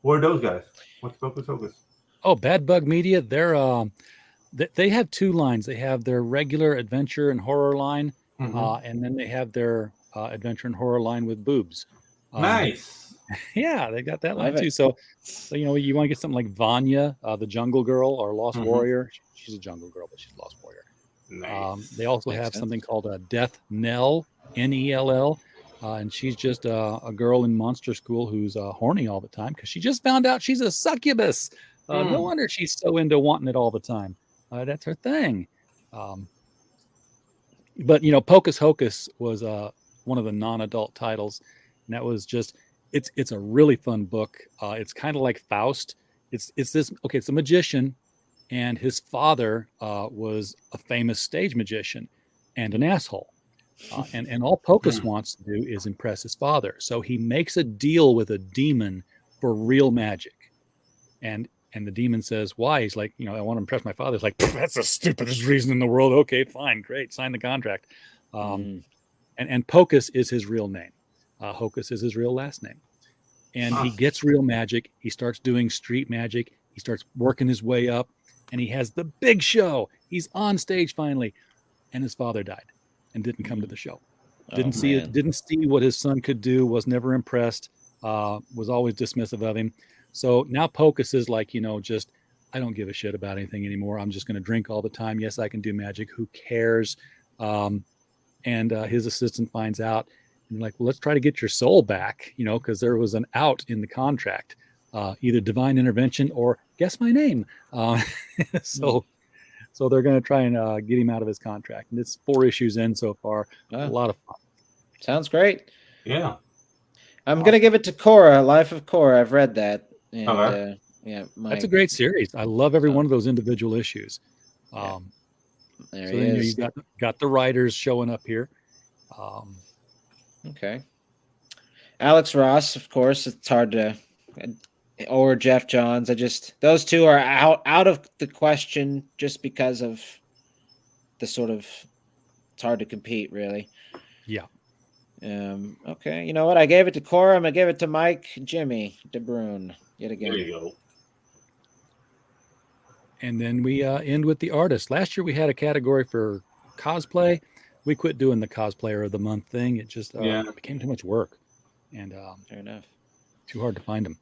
Who are those guys? What's Focus Hocus? Oh, Bad Bug Media. They have 2 lines. They have their regular adventure and horror line, and then they have their adventure and horror line with boobs. Nice. Yeah, they got that line too. So you want to get something like Vanya, the Jungle Girl, or Lost Warrior. She's a Jungle Girl, but she's a Lost Warrior. Nice. They also have something called Death Nell, Nell, and she's just a girl in monster school who's horny all the time because she just found out she's a succubus. No wonder she's so into wanting it all the time. That's her thing. But Pocus Hocus was one of the non-adult titles, and that was just it's a really fun book. It's kind of like Faust. It's a magician, and his father was a famous stage magician and an asshole. And all Pocus wants to do is impress his father. So he makes a deal with a demon for real magic. And the demon says, why? He's like, I want to impress my father. He's like, that's the stupidest reason in the world. Okay, fine, great. Sign the contract. And Pocus is his real name. Hocus is his real last name. And he gets real magic. He starts doing street magic. He starts working his way up. And he has the big show. He's on stage finally. And his father died and didn't come to the show. Didn't see what his son could do, was never impressed, was always dismissive of him. So now Pocus is like, just, I don't give a shit about anything anymore. I'm just going to drink all the time. Yes, I can do magic. Who cares? And his assistant finds out and like, well, let's try to get your soul back, because there was an out in the contract, either divine intervention or guess my name. So they're going to try and get him out of his contract. And it's 4 issues in so far. A lot of fun. Sounds great. Yeah. I'm gonna give it to Cora, Life of Cora. I've read that, and Okay. yeah, That's a great series. I love every one of those individual issues. Yeah. There So he then is. you got the writers showing up here. Okay. Alex Ross, of course. It's hard to, or Jeff Johns. Those two are out of the question just because of the sort of, it's hard to compete, really. Yeah. Okay. You know what? I gave it to Cora. I'm gonna give it to Mike Jimmy DeBrune yet again. There you go. And then we end with the artist. Last year we had a category for cosplay. We quit doing the cosplayer of the month thing. It just became too much work, and fair enough. Too hard to find them.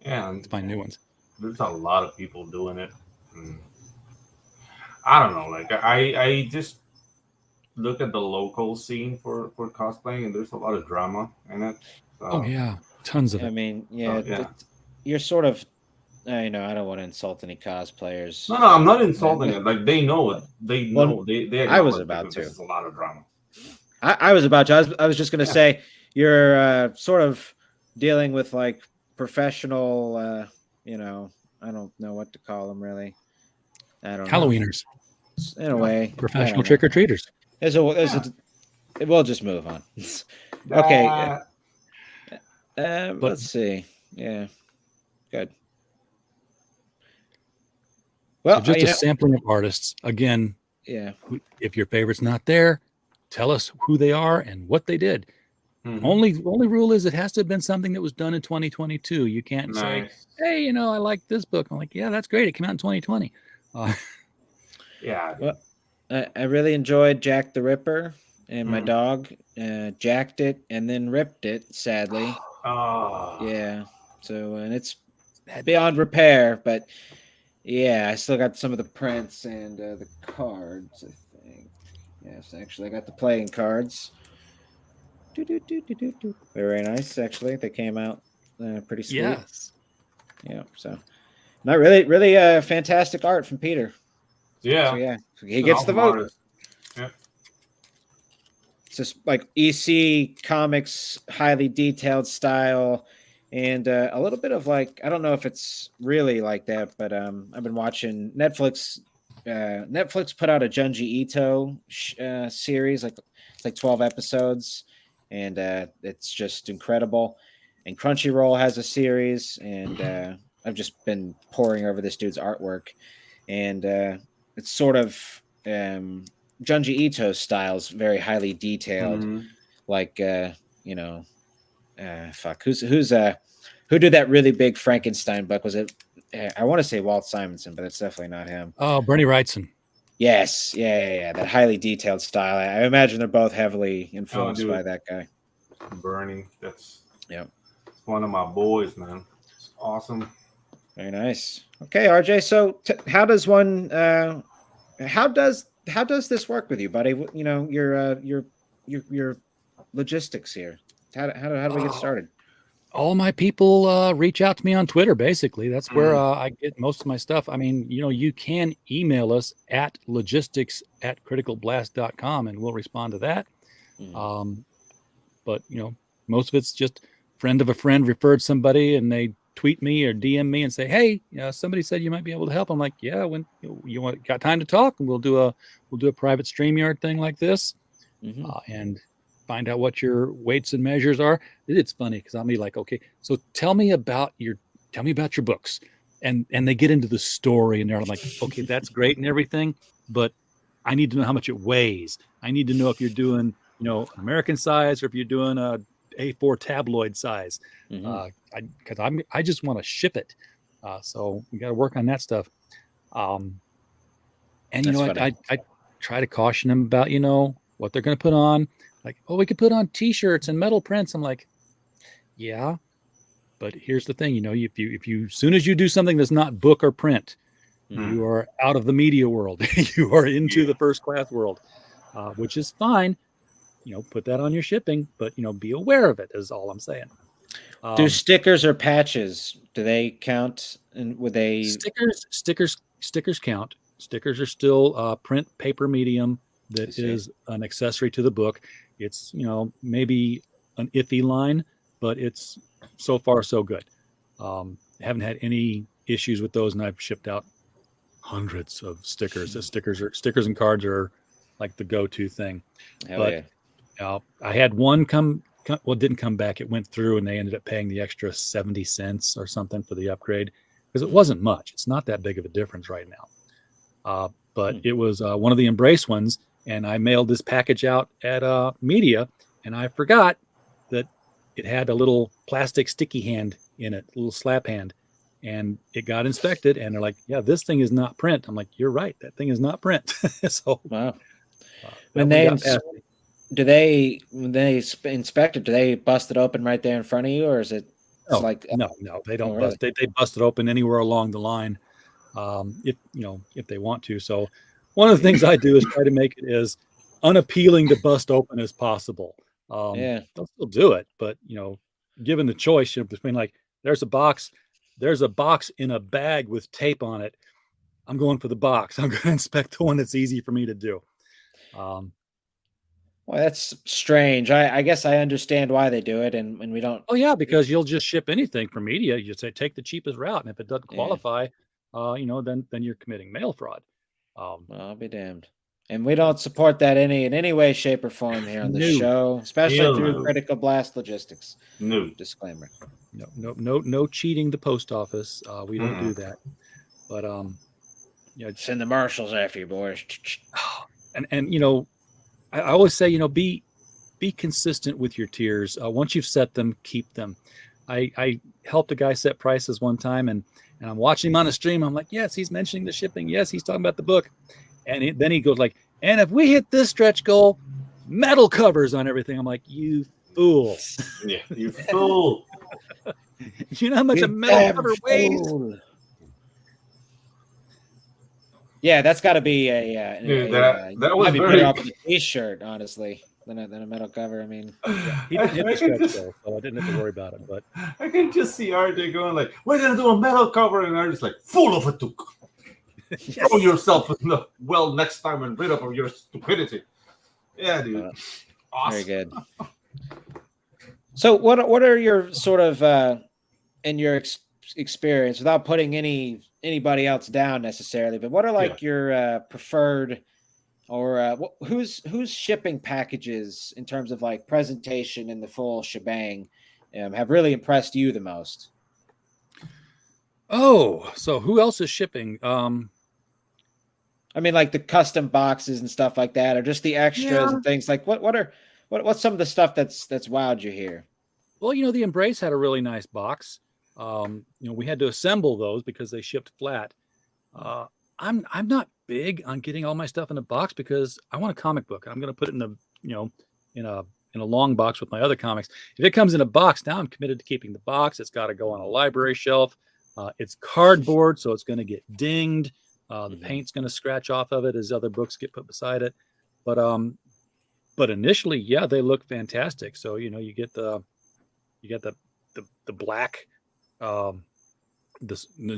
Yeah, to find new ones. There's a lot of people doing it. I don't know. Like I just look at the local scene for cosplaying, and there's a lot of drama in it. So, oh yeah, tons of it. I mean, you're sort of. I know I don't want to insult any cosplayers. No, I'm not insulting it. Like they know it. They know. They I was about to. There's a lot of drama. I was about to. I was just going to say you're sort of dealing with like professional. You know, I don't know what to call them really. I don't Halloweeners. In a way, professional trick or treaters. We'll just move on. Okay. Let's see. Yeah. Good. Well, so just a sampling of artists. Again, yeah. If your favorite's not there, tell us who they are and what they did. Only rule is it has to have been something that was done in 2022. You can't say, "Hey, I like this book." I'm like, "Yeah, that's great. It came out in 2020." Yeah. Well, I really enjoyed Jack the Ripper, and my dog jacked it and then ripped it. Sadly. Oh. Yeah. So and it's beyond repair, but. Yeah, I still got some of the prints and the cards, I think. Yes, actually, I got the playing cards. Very nice, actually. They came out pretty sweet. Yes. Yeah, so. Not really fantastic art from Peter. Yeah. So, yeah, he gets the vote. Artist. Yeah. It's just like EC Comics, highly detailed style. And a little bit of like, I don't know if it's really like that, but I've been watching Netflix. Netflix put out a Junji Ito series, it's like 12 episodes, and it's just incredible. And Crunchyroll has a series, and I've just been poring over this dude's artwork, and it's sort of Junji Ito's style's very highly detailed, like fuck. Who did that really big Frankenstein book? Was it? I want to say Walt Simonson, but it's definitely not him. Oh, Bernie Wrightson. Yes, yeah. That highly detailed style. I imagine they're both heavily influenced by that guy. Bernie, that's Yep. One of my boys, man. It's awesome. Very nice. Okay, RJ. So how does one? How does this work with you, buddy? Your logistics here. How do we get started? All my people reach out to me on Twitter. Basically, that's where I get most of my stuff. I mean, you can email us at logistics@criticalblast.com and we'll respond to that. But most of it's just friend of a friend referred somebody and they tweet me or DM me and say, "Hey, somebody said you might be able to help." I'm like, "Yeah, when you got time to talk, and we'll do a private StreamYard thing like this, and find out what your weights and measures are." It's funny because I'll be like, "Okay, so tell me about your books," and they get into the story and they're like, "Okay, that's great and everything, but I need to know how much it weighs. I need to know if you're doing American size or if you're doing a A4 tabloid size, because I just want to ship it. So we got to work on that stuff. And I try to caution them about what they're going to put on. Like, oh, we could put on T-shirts and metal prints. I'm like, yeah, but here's the thing. If you as soon as you do something that's not book or print, you are out of the media world. You are into the first class world, which is fine. Put that on your shipping, but be aware of it is all I'm saying. Do stickers or patches, do they count? And would they stickers count? Stickers are still print paper medium that is an accessory to the book. It's, maybe an iffy line, but it's so far so good. Haven't had any issues with those, and I've shipped out hundreds of stickers. The stickers and cards are like the go-to thing. Hell But yeah. I had one well, it didn't come back. It went through, and they ended up paying the extra 70 cents or something for the upgrade, because it wasn't much. It's not that big of a difference right now. But it was one of the Embrace ones, and I mailed this package out at Media, and I forgot that it had a little plastic sticky hand in it, a little slap hand, and it got inspected, and they're like, yeah, this thing is not print. I'm like, you're right, that thing is not print. So wow. when they inspect it, do they bust it open right there in front of you, or is it no, like no, they don't really? bust. They bust it open anywhere along the line, if they want to. So one of the things I do is try to make it as unappealing to bust open as possible. Yeah. They'll still do it, but given the choice between like there's a box in a bag with tape on it, I'm going for the box. I'm going to inspect the one that's easy for me to do. Well, that's strange. I guess I understand why they do it, and we don't. Oh yeah, because you'll just ship anything from Media. You say take the cheapest route, and if it doesn't qualify, then you're committing mail fraud. Well, I'll be damned. And we don't support that in any way, shape, or form here on the show, especially through Critical Blast Logistics. No disclaimer. No cheating the post office. We don't do that. But send the marshals after you, boys. And I always say, be consistent with your tiers. Once you've set them, keep them. I helped a guy set prices one time, and I'm watching him on a stream. I'm like, yes, he's mentioning the shipping. Yes, he's talking about the book. And then he goes like, and if we hit this stretch goal, metal covers on everything. I'm like, you fool. Yeah, you fool. You know how much a metal cover weighs? Yeah, that's got to be a that was very up in a t-shirt, honestly, than a metal cover. I mean, he didn't hit the stretch goal, so I didn't have to worry about it. But I can just see RJ going like, "We're gonna do a metal cover," and RJ's like, "Full of a took." Throw yourself in the well next time and rid of your stupidity. Yeah, dude. Awesome. Very good. So, what are your sort of in your experience, without putting anybody else down necessarily, but what are like your preferred or who's shipping packages in terms of like presentation and the full shebang have really impressed you the most? Oh, so who else is shipping? I mean, like the custom boxes and stuff like that, or just the extras and things. Like what's some of the stuff that's wowed you here? Well, the Embrace had a really nice box. We had to assemble those because they shipped flat. I'm not big on getting all my stuff in a box because I want a comic book. I'm going to put it in a long box with my other comics. If it comes in a box, now I'm committed to keeping the box. It's got to go on a library shelf. It's cardboard, so it's going to get dinged. The paint's going to scratch off of it as other books get put beside it. But initially, yeah, they look fantastic. So you get the black, the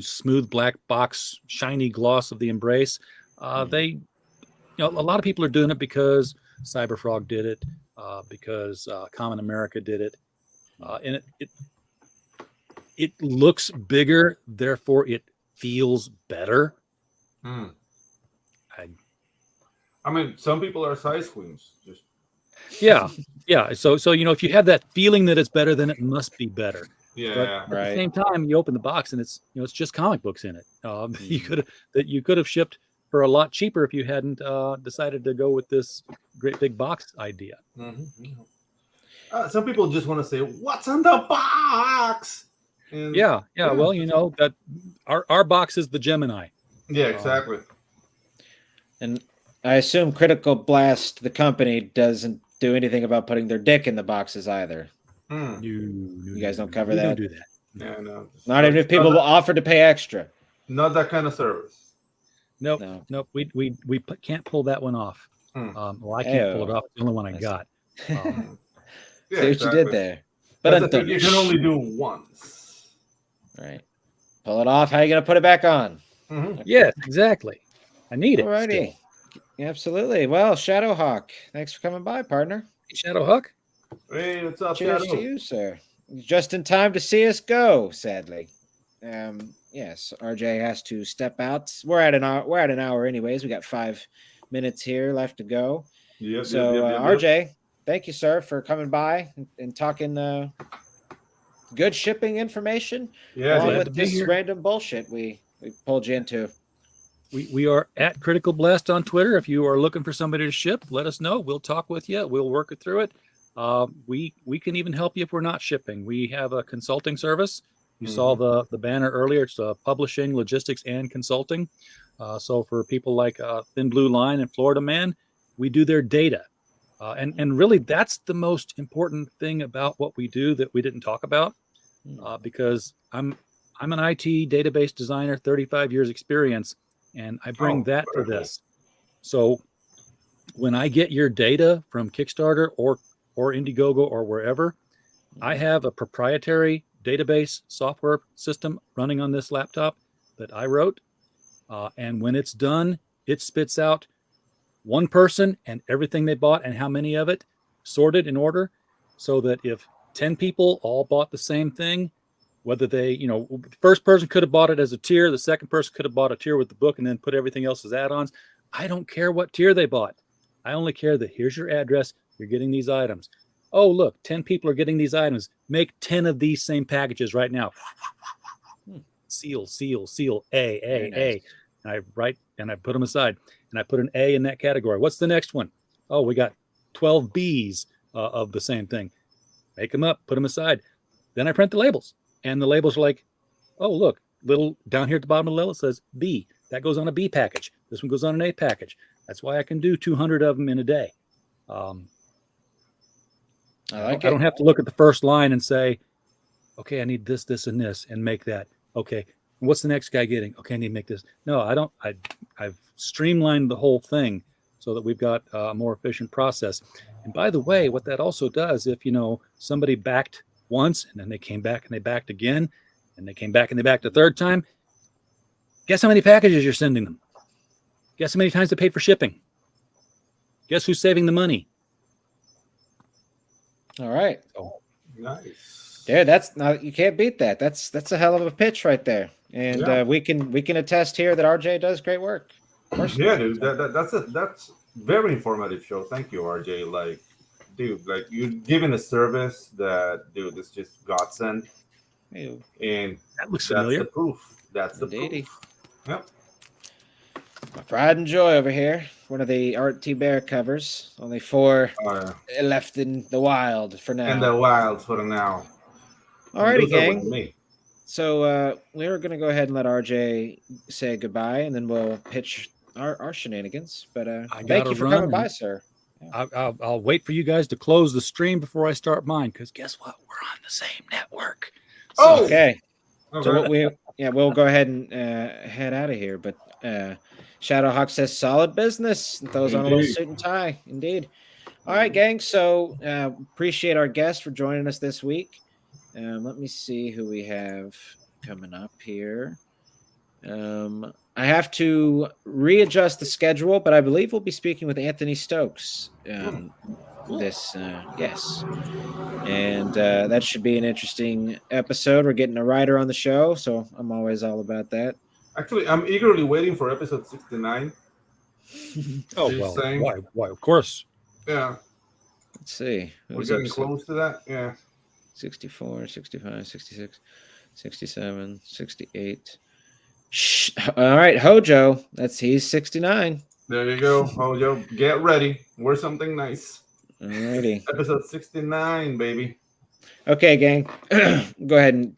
smooth black box, shiny gloss of the Embrace. They, a lot of people are doing it because Cyberfrog did it, because Common America did it, and it looks bigger, therefore it feels better. I mean, some people are size queens. Just yeah. So if you have that feeling that it's better, then it must be better. Yeah, but at the same time, you open the box and it's it's just comic books in it. You could have shipped for a lot cheaper if you hadn't decided to go with this great big box idea. Some people just want to say, "What's in the box?" And, yeah. Well, that our box is the Gemini. Yeah, exactly. And I assume Critical Blast, the company, doesn't do anything about putting their dick in the boxes either. You guys don't cover that? Don't do that. Yeah, no. Not even if people will offer to pay extra. Not that kind of service. Nope. We can't pull that one off. Well, I can't pull it off. It's the only one I got. Yeah, see what you did there. But you can only do once. Right. Pull it off. How are you going to put it back on? Yes, exactly. I need it. Alrighty. Absolutely. Well, Shadowhawk, thanks for coming by, partner. Shadowhawk. Hey, what's up, Cheers Shadow? to you, sir. Just in time to see us go, sadly. Yes, RJ has to step out. We're at an hour anyways. We got 5 minutes here left to go. Yep, So yep. RJ, thank you, sir, for coming by and talking good shipping information Yeah, along glad with to be this here. random bullshit we pulled you into. We are at Critical Blast on Twitter. If you are looking for somebody to ship, let us know. We'll talk with you. We'll work it through it. We can even help you if we're not shipping. We have a consulting service. You saw the banner earlier. It's publishing, logistics, and consulting. So for people like Thin Blue Line and Florida Man, we do their data. And really, that's the most important thing about what we do that we didn't talk about, because I'm an IT database designer, 35 years experience, and I bring that to this. So when I get your data from Kickstarter or Indiegogo or wherever, I have a proprietary database software system running on this laptop that I wrote. And when it's done, it spits out one person and everything they bought and how many of it, sorted in order, so that if 10 people all bought the same thing, whether they, the first person could have bought it as a tier, the second person could have bought a tier with the book and then put everything else as add-ons. I don't care what tier they bought. I only care that here's your address, you're getting these items. Oh, look, 10 people are getting these items. Make 10 of these same packages right now. Seal, A. Nice. And I write and I put them aside. And I put an A in that category. What's the next one? Oh, we got 12 Bs of the same thing. Make them up, put them aside. Then I print the labels. And the labels are like, oh, look, little down here at the bottom of the label says B. That goes on a B package. This one goes on an A package. That's why I can do 200 of them in a day. I don't have to look at the first line and say, okay, I need this, this, and this, and make that. Okay, what's the next guy getting? Okay, I need to make this. No, I don't. I've streamlined the whole thing so that we've got a more efficient process. And by the way, what that also does, if somebody backed once and then they came back and they backed again, and they came back and they backed a third time, guess how many packages you're sending them? Guess how many times they paid for shipping? Guess who's saving the money? All right. Oh, nice. Yeah, you can't beat that. That's a hell of a pitch right there. And we can attest here that RJ does great work. Yeah, dude, that's very informative show. Thank you, RJ. Like, dude, like you're giving a service that, dude, it's just godsend. Ew. And that looks familiar. That's the proof. That's the Indeedy. proof. Yep. My pride and joy over here. One of the Art T. Bear covers. Only 4 left in the wild for now. In the wild for now. Alrighty, gang. So we're going to go ahead and let RJ say goodbye, and then we'll pitch our shenanigans. But thank you for coming by, sir. Yeah. I'll wait for you guys to close the stream before I start mine, because guess what? We're on the same network. So, okay. So we'll go ahead and head out of here. But Shadowhawk says solid business. Throws on a little suit and tie. Indeed. All right, gang. So appreciate our guest for joining us this week. Let me see who we have coming up here. I have to readjust the schedule, but I believe we'll be speaking with Anthony Stokes. Yes, and that should be an interesting episode. We're getting a writer on the show, so I'm always all about that. Actually, I'm eagerly waiting for episode 69. Oh, well, why? Of course. Yeah. Let's see. We're getting close to that. Yeah. 64, 65, 66, 67, 68. Shh. All right, Hojo. He's 69. There you go, Hojo. Get ready. Wear something nice. Alrighty. Episode 69, baby. Okay, gang. Go ahead and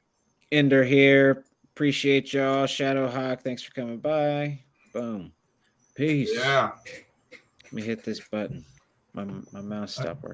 end her here. Appreciate y'all. Shadowhawk, thanks for coming by. Boom. Peace. Yeah. Let me hit this button. My mouse stopped working.